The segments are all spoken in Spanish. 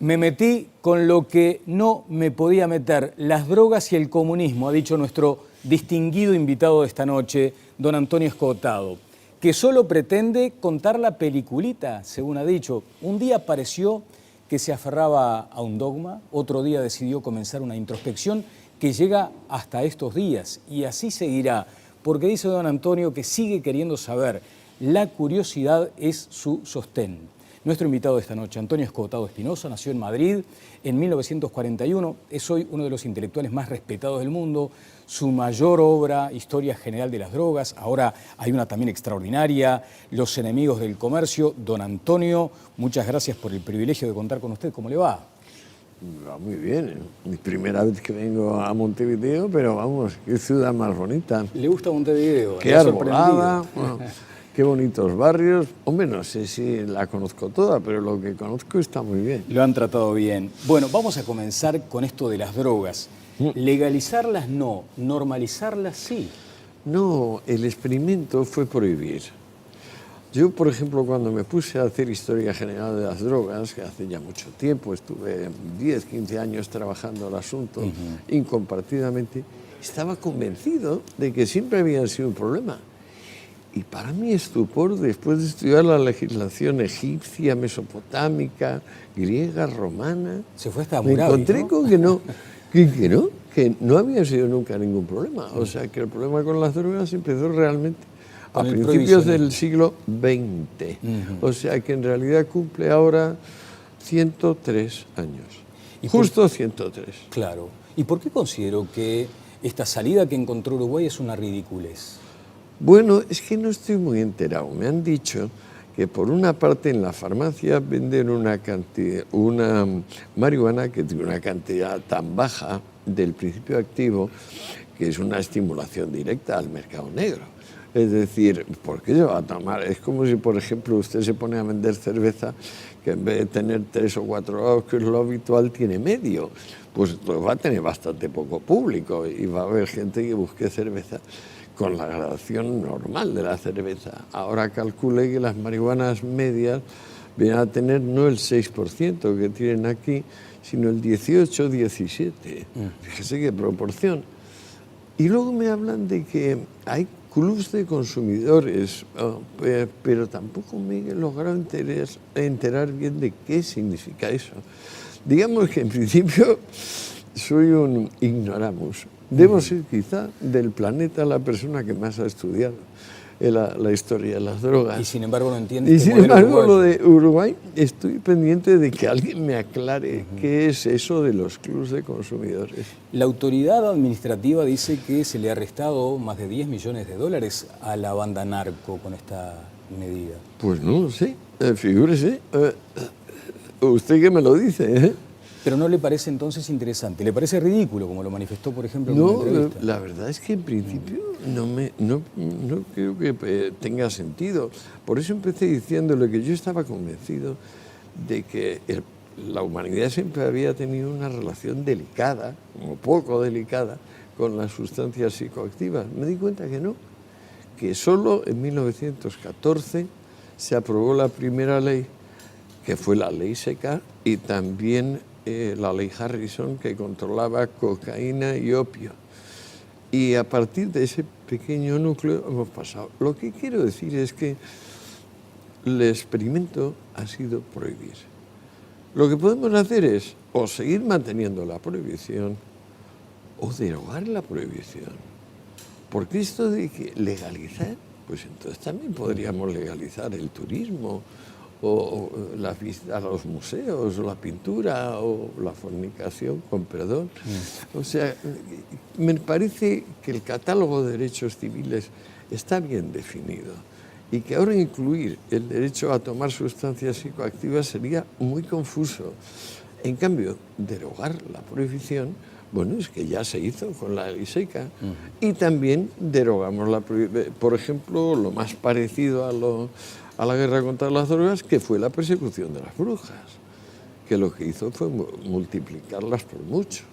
Me metí con lo que no me podía meter, las drogas y el comunismo, ha dicho nuestro distinguido invitado de esta noche, don Antonio Escotado, que solo pretende contar la peliculita, según ha dicho. Un día pareció que se aferraba a un dogma, otro día decidió comenzar una introspección que llega hasta estos días, y así seguirá, porque dice don Antonio que sigue queriendo saber. La curiosidad es su sostén. Nuestro invitado de esta noche, Antonio Escotado Espinosa, nació en Madrid en 1941, es hoy uno de los intelectuales más respetados del mundo. Su mayor obra, Historia General de las Drogas, ahora hay una también extraordinaria, Los Enemigos del Comercio. Don Antonio, muchas gracias por el privilegio de contar con usted. ¿Cómo le va? Va muy bien, mi primera vez que vengo a Montevideo, pero vamos, qué ciudad más bonita. ¿Le gusta Montevideo? Qué arbolada, bueno, qué bonitos barrios. Hombre, no sé si la conozco toda, pero lo que conozco está muy bien. Lo han tratado bien. Bueno, vamos a comenzar con esto de las drogas. Legalizarlas no, normalizarlas sí. No, el experimento fue prohibir. Yo, por ejemplo, cuando me puse a hacer Historia General de las Drogas, que hace ya mucho tiempo, estuve 10, 15 años trabajando el asunto incompartidamente, estaba convencido de que siempre había sido un problema. Y para mi estupor, después de estudiar la legislación egipcia, mesopotámica, griega, romana, se fue hasta me Hammurabi, encontré ¿no? con que no había sido nunca ningún problema. O sea, que el problema con las drogas empezó realmente a principios del siglo XX. O sea, que en realidad cumple ahora 103 años. ¿Y justo 103. Claro. ¿Y por qué considero que esta salida que encontró Uruguay es una ridiculez? Bueno, es que no estoy muy enterado. Me han dicho que por una parte en la farmacia venden una marihuana que tiene una cantidad tan baja del principio activo que es una estimulación directa al mercado negro. Es decir, ¿por qué se va a tomar? Es como si, por ejemplo, usted se pone a vender cerveza que en vez de tener 3 o 4 grados, que es lo habitual, tiene medio. Pues va a tener bastante poco público y va a haber gente que busque cerveza con la gradación normal de la cerveza. Ahora calcule que las marihuanas medias vienen a tener no el 6% que tienen aquí, sino el 18-17%. Fíjese qué proporción. Y luego me hablan de que hay clubs de consumidores, pero tampoco me he logrado enterar bien de qué significa eso. Digamos que en principio soy un ignoramus. Debo ser quizá del planeta la persona que más ha estudiado la historia de las drogas. Y sin embargo no entiende. Y sin embargo lo de Uruguay, estoy pendiente de que alguien me aclare qué es eso de los clubs de consumidores. La autoridad administrativa dice que se le ha arrestado más de 10 millones de dólares a la banda narco con esta medida. Pues no lo sé, figúrese. Usted que me lo dice, ¿eh? ¿Pero no le parece entonces interesante? ¿Le parece ridículo, como lo manifestó, por ejemplo, en No, una entrevista? la verdad es que en principio no creo que tenga sentido. Por eso empecé diciéndole que yo estaba convencido de que la humanidad siempre había tenido una relación delicada, o poco delicada, con las sustancias psicoactivas. Me di cuenta que no, que solo en 1914 se aprobó la primera ley, que fue la ley seca, y también la ley Harrison, que controlaba cocaína y opio. Y a partir de ese pequeño núcleo hemos pasado. Lo que quiero decir es que el experimento ha sido prohibir. Lo que podemos hacer es o seguir manteniendo la prohibición o derogar la prohibición. Porque esto de que legalizar, pues entonces también podríamos legalizar el turismo, o la visita a los museos, o la pintura, o la fornicación, con perdón. O sea, me parece que el catálogo de derechos civiles está bien definido y que ahora incluir el derecho a tomar sustancias psicoactivas sería muy confuso. En cambio, derogar la prohibición, bueno, es que ya se hizo con la ley seca. Y también derogamos la prohibición, por ejemplo, lo más parecido a la guerra contra las drogas, que fue la persecución de las brujas, que lo que hizo fue multiplicarlas por mucho.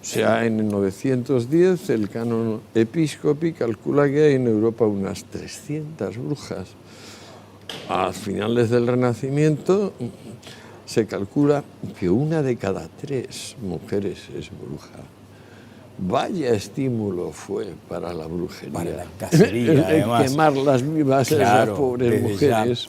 O sea, en 910 el canon Episcopi calcula que hay en Europa unas 300 brujas. A finales del Renacimiento se calcula que 1 de cada 3 mujeres es bruja. Vaya estímulo fue para la brujería. Para la cacería, además. Quemarlas vivas a esas pobres mujeres.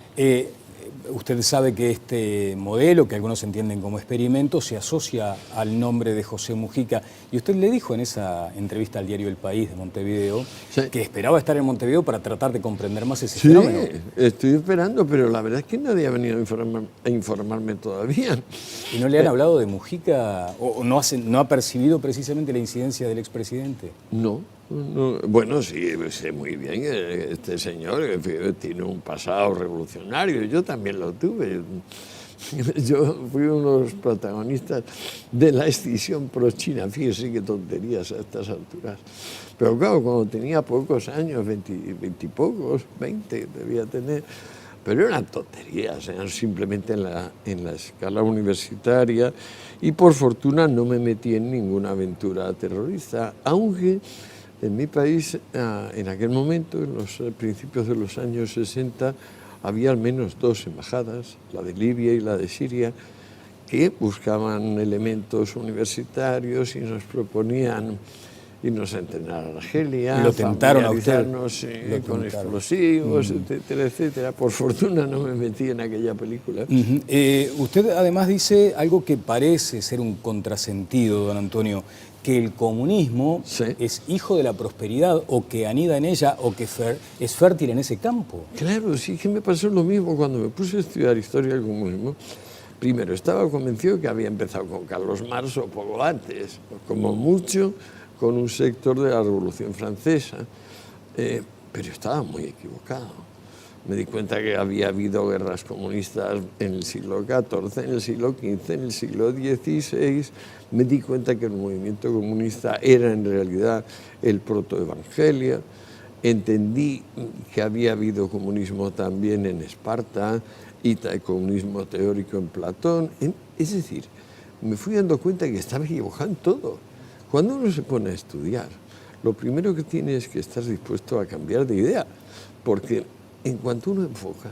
Usted sabe que este modelo, que algunos entienden como experimento, se asocia al nombre de José Mujica. Y usted le dijo en esa entrevista al diario El País de Montevideo, sí, que esperaba estar en Montevideo para tratar de comprender más ese fenómeno. Sí, estoy esperando, pero la verdad es que nadie ha venido a informarme todavía. ¿Y no le han hablado de Mujica o no ha percibido precisamente la incidencia del expresidente? No. No, bueno, sí, sé muy bien, este señor tiene un pasado revolucionario, yo también lo tuve. Yo fui uno de los protagonistas de la escisión pro-China, fíjese qué tonterías a estas alturas. Pero claro, cuando tenía pocos años, 20 y pocos, 20 debía tener, pero eran tonterías, eran simplemente en la escala universitaria, y por fortuna no me metí en ninguna aventura terrorista, aunque en mi país, en aquel momento, en los principios de los años 60, había al menos 2 embajadas, la de Libia y la de Siria, que buscaban elementos universitarios y nos proponían irnos a entrenar a Argelia, lo tentaron a usted con explosivos, etcétera, etcétera. Por fortuna no me metí en aquella película. Usted además dice algo que parece ser un contrasentido, don Antonio, que el comunismo es hijo de la prosperidad, o que anida en ella, o que es fértil en ese campo. Claro, sí, que me pasó lo mismo cuando me puse a estudiar historia del comunismo. Primero, estaba convencido que había empezado con Carlos Marx o poco antes, como mucho con un sector de la Revolución Francesa, pero estaba muy equivocado. Me di cuenta que había habido guerras comunistas en el siglo XIV, en el siglo XV, en el siglo XVI. Me di cuenta que el movimiento comunista era en realidad el protoevangelio. Entendí que había habido comunismo también en Esparta y comunismo teórico en Platón. Es decir, me fui dando cuenta que estaba equivocado en todo. Cuando uno se pone a estudiar, lo primero que tiene es que estar dispuesto a cambiar de idea, porque en cuanto uno enfoca,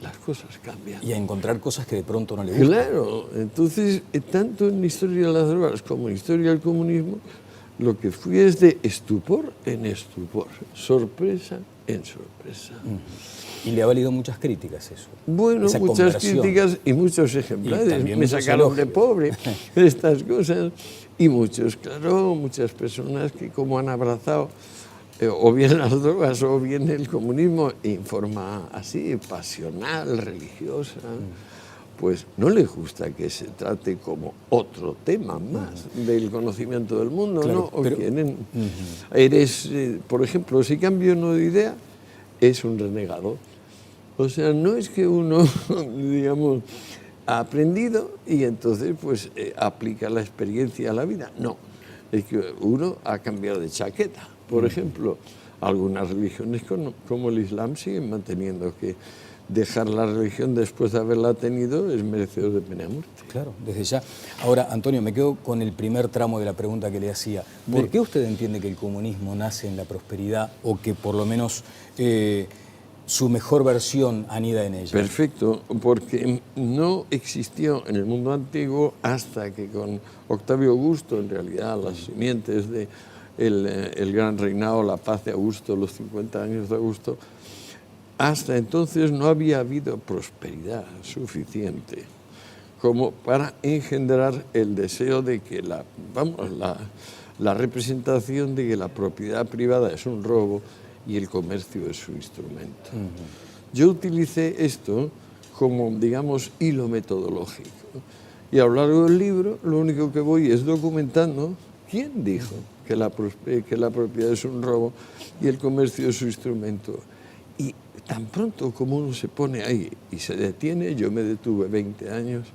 las cosas cambian. Y a encontrar cosas que de pronto no le gustan. Claro, entonces, tanto en la historia de las drogas como en la historia del comunismo, lo que fui es de estupor en estupor, sorpresa en sorpresa. Y le ha valido muchas críticas eso. Bueno, muchas críticas y muchos ejemplares. Me sacaron de pobre estas cosas. Y muchos, claro, muchas personas que como han abrazado o bien las drogas o bien el comunismo en forma así, pasional, religiosa, pues no les gusta que se trate como otro tema más del conocimiento del mundo, claro, ¿no? O pero, quieren, eres, por ejemplo, si cambio uno de idea, es un renegado. O sea, no es que uno, digamos, ha aprendido y entonces pues aplica la experiencia a la vida. No, es que uno ha cambiado de chaqueta. Por ejemplo, algunas religiones como el Islam siguen manteniendo que dejar la religión después de haberla tenido es merecedor de pena de muerte. Claro, desde ya. Ahora, Antonio, me quedo con el primer tramo de la pregunta que le hacía. ¿Por qué usted entiende que el comunismo nace en la prosperidad o que por lo menos su mejor versión anida en ella? Perfecto, porque no existió en el mundo antiguo hasta que con Octavio Augusto, en realidad las simientes de el gran reinado, la paz de Augusto, los 50 años de Augusto, hasta entonces no había habido prosperidad suficiente como para engendrar el deseo de que la representación de que la propiedad privada es un robo y el comercio es su instrumento. Yo utilicé esto como, digamos, hilo metodológico. Y a lo largo del libro lo único que voy es documentando quién dijo que la propiedad es un robo y el comercio es su instrumento. Y tan pronto como uno se pone ahí y se detiene, yo me detuve 20 años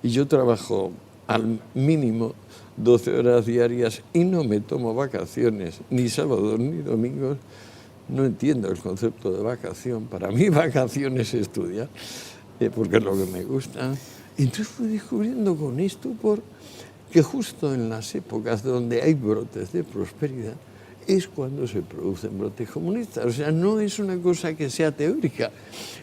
y yo trabajo al mínimo 12 horas diarias y no me tomo vacaciones, ni sábados ni domingos. No entiendo el concepto de vacación. Para mí vacación es estudiar, porque es lo que me gusta. Entonces fui descubriendo con estupor que justo en las épocas donde hay brotes de prosperidad es cuando se producen brotes comunistas. O sea, no es una cosa que sea teórica,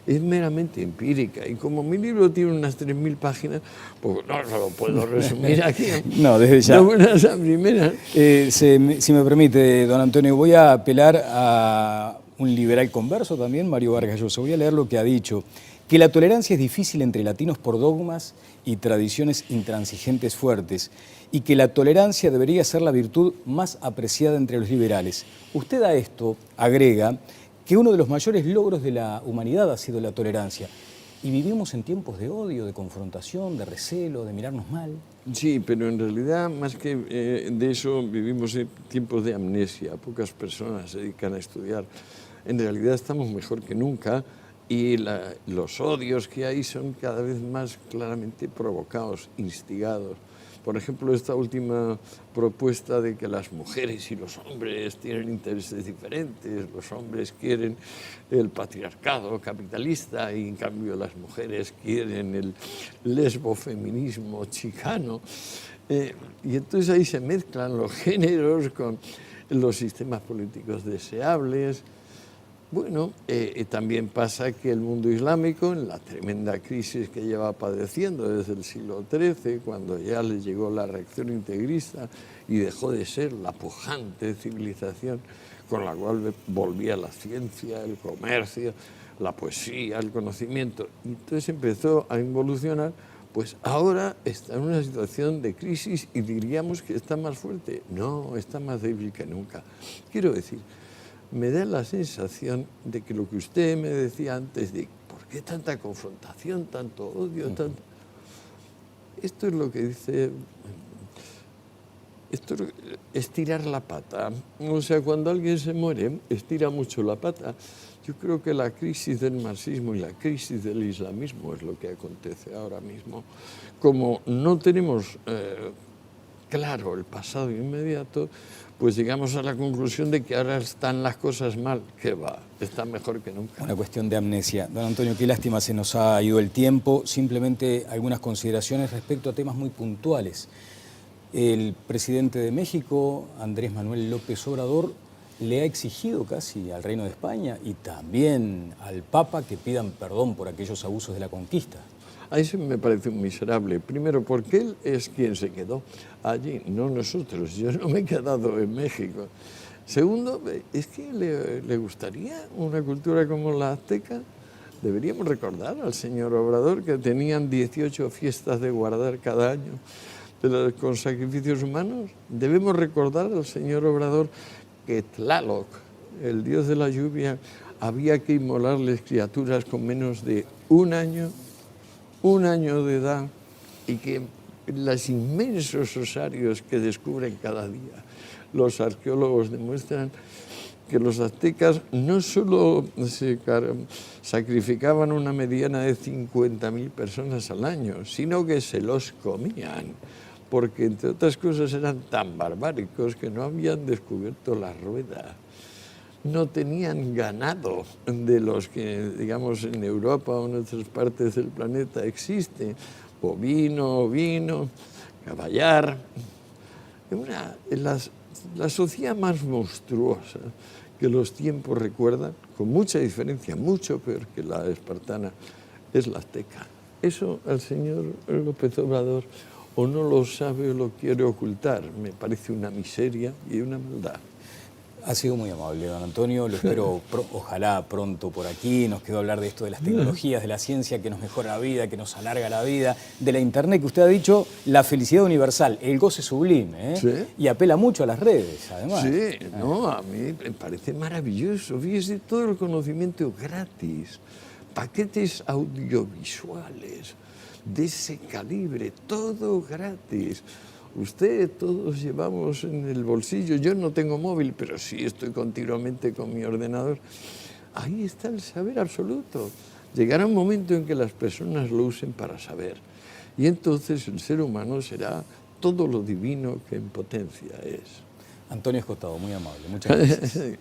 es meramente empírica. Y como mi libro tiene unas 3.000 páginas, pues no lo puedo resumir aquí. No, desde ya. De buenas a primeras. Si me permite, don Antonio, voy a apelar a un liberal converso también, Mario Vargas Llosa. Voy a leer lo que ha dicho, que la tolerancia es difícil entre latinos por dogmas y tradiciones intransigentes fuertes, y que la tolerancia debería ser la virtud más apreciada entre los liberales. Usted a esto agrega que uno de los mayores logros de la humanidad ha sido la tolerancia. Y vivimos en tiempos de odio, de confrontación, de recelo, de mirarnos mal. Sí, pero en realidad, más que de eso, vivimos en tiempos de amnesia. Pocas personas se dedican a estudiar. En realidad estamos mejor que nunca y los odios que hay son cada vez más claramente provocados, instigados. Por ejemplo, esta última propuesta de que las mujeres y los hombres tienen intereses diferentes, los hombres quieren el patriarcado capitalista y en cambio las mujeres quieren el lesbofeminismo chicano. Y entonces ahí se mezclan los géneros con los sistemas políticos deseables. Bueno, también pasa que el mundo islámico, en la tremenda crisis que lleva padeciendo desde el siglo XIII, cuando ya le llegó la reacción integrista y dejó de ser la pujante civilización con la cual volvía la ciencia, el comercio, la poesía, el conocimiento, y entonces empezó a involucionar, pues ahora está en una situación de crisis y diríamos que está más fuerte. No, está más débil que nunca. Quiero decir, me da la sensación de que lo que usted me decía antes de ¿por qué tanta confrontación, tanto odio, tanto? Esto es lo que dice, esto es tirar la pata. O sea, cuando alguien se muere, estira mucho la pata. Yo creo que la crisis del marxismo y la crisis del islamismo es lo que acontece ahora mismo. Como no tenemos claro el pasado inmediato, pues llegamos a la conclusión de que ahora están las cosas mal. ¿Qué va? Está mejor que nunca. Una cuestión de amnesia. Don Antonio, qué lástima, se nos ha ido el tiempo. Simplemente algunas consideraciones respecto a temas muy puntuales. El presidente de México, Andrés Manuel López Obrador, le ha exigido casi al Reino de España y también al Papa que pidan perdón por aquellos abusos de la conquista. A eso me parece un miserable. Primero, porque él es quien se quedó allí, no nosotros. Yo no me he quedado en México. Segundo, es que le gustaría una cultura como la azteca. Deberíamos recordar al señor Obrador que tenían 18 fiestas de guardar cada año con sacrificios humanos. Debemos recordar al señor Obrador que Tlaloc, el dios de la lluvia, había que inmolarles criaturas con menos de un año de edad, y que los inmensos osarios que descubren cada día los arqueólogos demuestran que los aztecas no solo sacrificaban una mediana de 50.000 personas al año, sino que se los comían, porque entre otras cosas eran tan barbáricos que no habían descubierto la rueda. No tenían ganado de los que, digamos, en Europa o en otras partes del planeta existe. Bovino, ovino, caballar. La sociedad más monstruosa que los tiempos recuerdan, con mucha diferencia, mucho peor que la espartana, es la azteca. Eso al señor López Obrador o no lo sabe o lo quiere ocultar. Me parece una miseria y una maldad. Ha sido muy amable, don Antonio. Lo espero, ojalá pronto por aquí. Nos quedó hablar de esto de las tecnologías, de la ciencia que nos mejora la vida, que nos alarga la vida, de la internet, que usted ha dicho, la felicidad universal, el goce sublime, ¿eh? Sí. Y apela mucho a las redes, además. Sí, no, a mí me parece maravilloso. Fíjese, todo el conocimiento gratis, paquetes audiovisuales de ese calibre, todo gratis. Usted, todos llevamos en el bolsillo, yo no tengo móvil, pero sí estoy continuamente con mi ordenador. Ahí está el saber absoluto. Llegará un momento en que las personas lo usen para saber. Y entonces el ser humano será todo lo divino que en potencia es. Antonio Escotado, muy amable. Muchas gracias.